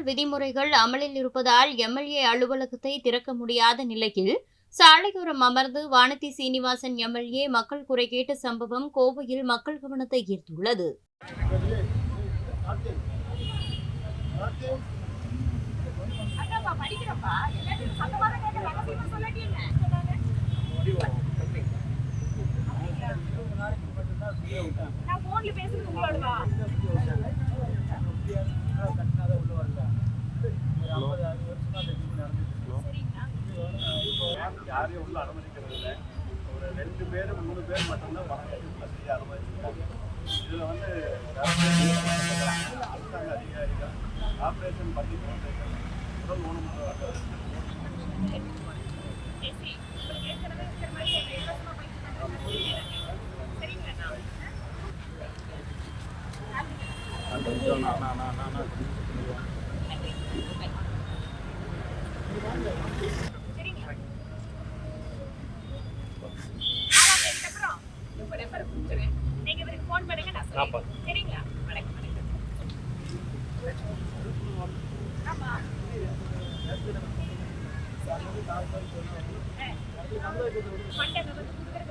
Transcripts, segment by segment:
தேர்தல் விதிமுறைகள் அமலில் இருப்பதால் எம்எல்ஏ அலுவலகத்தை திறக்க முடியாத நிலையில் சாலையோரம் அமர்ந்து வானதி சீனிவாசன் எம்எல்ஏ மக்கள் குறை கேட்ட சம்பவம் கோவையில் மக்கள் கவனத்தை ஈர்த்துள்ளது. யாரையும் உள்ள அனுமதிக்கிறது இல்லை. ஒரு 2 பேர் 3 பேர் மட்டும்தான் செய்ய அனுமதிச்சிருக்காங்க. இதில் அரசாங்க அதிகாரிகள் ஆப்ரேஷன் பண்ணி உடல் ஊனமுற்றவர்கள்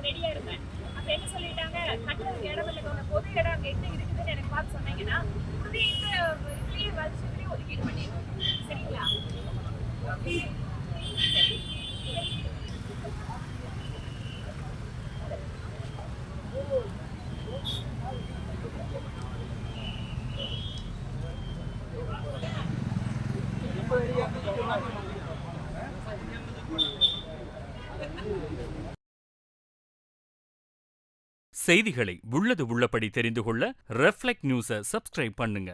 ரெடியா இருங்க. அப்ப என்ன சொல்லிட்டாங்க, கட்டுறதுக்கு இடம் இல்லை, பொது இடம் அங்க என்ன இருக்குதுன்னு எனக்கு பார்த்து சொன்னீங்கன்னா இதுலயே வருஷத்துலயே ஒதுக்கீடு பண்ணிடுவோம். சரிங்களா? செய்திகளை உள்ளது உள்ளபடி தெரிந்து கொள்ள ரெஃப்ளெக்ட் நியூஸை சப்ஸ்கிரைப் பண்ணுங்க.